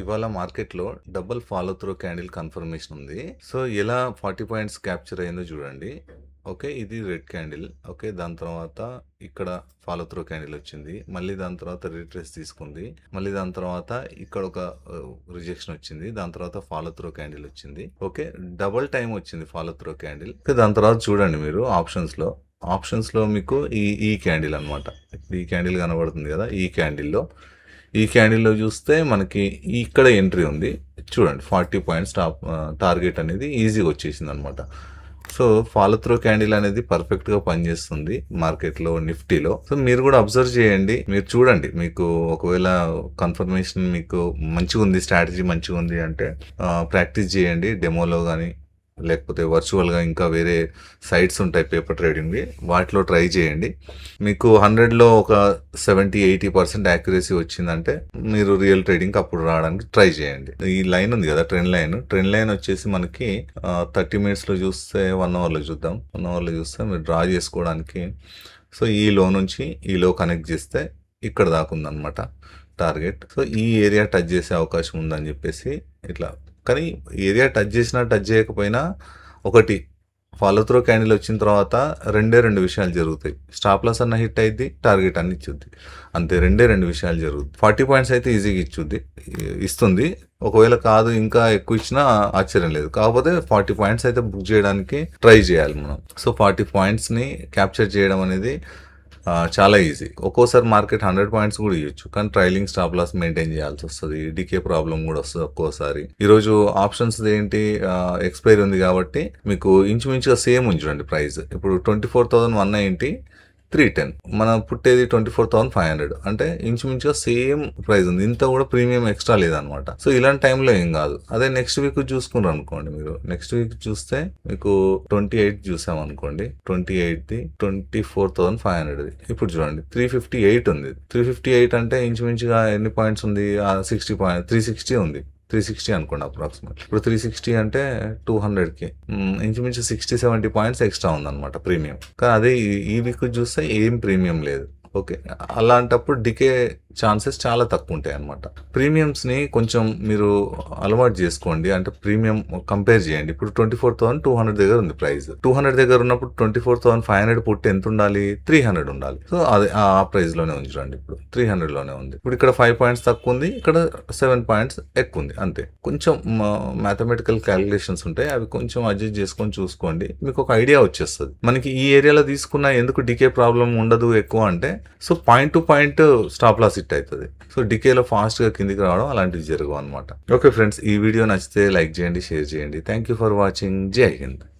ఇవాళ మార్కెట్‌లో double follow through candle confirmation ఉంది. సో, ఎలా 40 పాయింట్స్ క్యాప్చర్ అయిందో చూడండి. ఓకే. ఇది రెడ్ క్యాండిల్. ఓకే. దాని తర్వాత ఇక్కడ ఫాలో త్రూ క్యాండిల్ వచ్చింది. మళ్ళీ దాని తర్వాత రిట్రేస్ తీసుకుంది. మళ్ళీ దాని తర్వాత ఇక్కడ ఒక రిజెక్షన్ వచ్చింది. దాని తర్వాత ఫాలో త్రూ క్యాండిల్ వచ్చింది. ఓకే. డబుల్ టైం వచ్చింది ఫాలో త్రూ క్యాండిల్. దాని తర్వాత చూడండి మీరు ఆప్షన్స్‌లో మీకు ఈ క్యాండిల్ అనమాట. ఇప్పుడు ఈ క్యాండిల్ కనబడుతుంది కదా! ఈ క్యాండిల్‌లో చూస్తే మనకి ఇక్కడ ఎంట్రీ ఉంది. చూడండి 40 పాయింట్స్ టార్గెట్ అనేది ఈజీగా వచ్చేసిందనమాట. సో, ఫాలో త్రూ క్యాండిల్ అనేది పర్ఫెక్ట్‌గా పనిచేస్తుంది మార్కెట్‌లో, నిఫ్టీలో. సో, మీరు కూడా అబ్జర్వ్ చేయండి. మీరు చూడండి. మీకు ఒకవేళ కన్ఫర్మేషన్ మీకు మంచిగుంది, స్ట్రాటజీ మంచిగుంది అంటే ప్రాక్టీస్ చేయండి డెమోలో గానీ, లేకపోతే వర్చువల్‌గా ఇంకా వేరే సైట్స్ ఉంటాయి పేపర్ ట్రేడింగ్‌వి. వాటిలో ట్రై చేయండి. మీకు 100లో ఒక 70-80% యాక్యురసీ వచ్చిందంటే మీరు రియల్ ట్రేడింగ్‌కి అప్పుడు రావడానికి ట్రై చేయండి. ఈ లైన్ ఉంది కదా ట్రెండ్ లైన్ వచ్చేసి మనకి 30 మినిట్స్‌లో చూస్తే 1 అవర్‌లో చూద్దాం. 1 అవర్‌లో చూస్తే మీరు డ్రా చేసుకోవడానికి సో, ఈ లో నుంచి ఈ లో కనెక్ట్ చేస్తే ఇక్కడ దాకా ఉందన్నమాట టార్గెట్. సో, ఈ ఏరియా టచ్ చేసే అవకాశం ఉందని చెప్పేసి ఇట్లా కానీ ఏరియా టచ్ చేసినా టచ్ చేయకపోయినా ఒకటి ఫాలో త్రూ క్యాండిల్ వచ్చిన తర్వాత రెండు విషయాలు జరుగుతాయి. స్టాప్ లాస్ అన్న హిట్ అయింది, టార్గెట్ అన్ని ఇచ్చుద్ది. అంతే రెండు విషయాలు జరుగుతుంది. 40 పాయింట్స్ అయితే ఈజీగా ఇస్తుంది. ఒకవేళ కాదు ఇంకా ఎక్కువ ఇచ్చినా ఆశ్చర్యం లేదు. కాకపోతే 40 పాయింట్స్ అయితే బుక్ చేయడానికి ట్రై చేయాలి మనం. సో, 40 పాయింట్స్ని క్యాప్చర్ చేయడం అనేది చాలా ఈజీ. ఒక్కోసారి మార్కెట్ 100 పాయింట్స్ కూడా ఇవ్వచ్చు. కానీ ట్రైలింగ్ స్టాప్ లాస్ మెయింటైన్ చేయాల్సి వస్తుంది. డికే ప్రాబ్లం కూడా వస్తుంది ఒక్కోసారి. ఈరోజు ఆప్షన్స్ ఏంటి ఎక్స్పైరీ ఉంది కాబట్టి మీకు ఇంచుమించుగా సేమ్ ఉంచండి ప్రైస్. ఇప్పుడు 24,190 310 మనం పుట్టేది 24,500 అంటే ఇంచుమించుగా సేమ్ ప్రైస్ ఉంది. ఇంత కూడా ప్రీమియం ఎక్స్ట్రా లేదనమాట. సో, ఇలాంటి టైంలో ఏం కాదు. అదే నెక్స్ట్ వీక్ చూసుకున్నారు అనుకోండి, మీరు నెక్స్ట్ వీక్ చూస్తే మీకు 28 చూసాం అనుకోండి, 28ది 24,500 ఇప్పుడు చూడండి 358 ఉంది. 358 అంటే ఇంచుమించుగా ఎన్ని పాయింట్స్ ఉంది? 360 ఉంది. 360 అనుకోండి అప్రాక్సిమేట్. ఇప్పుడు 360 అంటే 200కి ఇంచుమించు 60-70 పాయింట్స్ ఎక్స్ట్రా ఉందన్నమాట ప్రీమియం. కానీ అదే ఈ వీక్ చూస్తే ఏం ప్రీమియం లేదు. ఓకే. అలాంటప్పుడు డికే ఛాన్సెస్ చాలా తక్కువ ఉంటాయి అనమాట. ప్రీమియమ్స్ని కొంచెం మీరు అలవాటు చేసుకోండి. అంటే ప్రీమియం కంపేర్ చేయండి. ఇప్పుడు 24,200 దగ్గర ఉంది ప్రైస్. 200 దగ్గర ఉన్నప్పుడు 24,500 పుట్టి ఎంత ఉండాలి? 300 ఉండాలి. సో, అది ఆ ప్రైస్లోనే ఉంచండి. ఇప్పుడు 300లోనే ఉంది. ఇప్పుడు ఇక్కడ 5 పాయింట్స్ తక్కువ ఉంది, ఇక్కడ 7 పాయింట్స్ ఎక్కువ ఉంది. అంతే. కొంచెం మ్యాథమెటికల్ క్యాలిక్యులేషన్స్ ఉంటాయి. అవి కొంచెం అడ్జస్ట్ చేసుకొని చూసుకోండి. మీకు ఒక ఐడియా వచ్చేస్తుంది. మనకి ఈ ఏరియాలో తీసుకున్న ఎందుకు డికే ప్రాబ్లం ఉండదు ఎక్కువ అంటే, so point to point stop loss hit అవుతుంది. సో, డికేలో ఫాస్ట్గా కిందికి రావడం అలాంటివి జరగవు అనమాట. ఓకే ఫ్రెండ్స్, ఈ వీడియో నచ్చితే లైక్ చేయండి, షేర్ చేయండి. Thank you for watching. జై హింద్.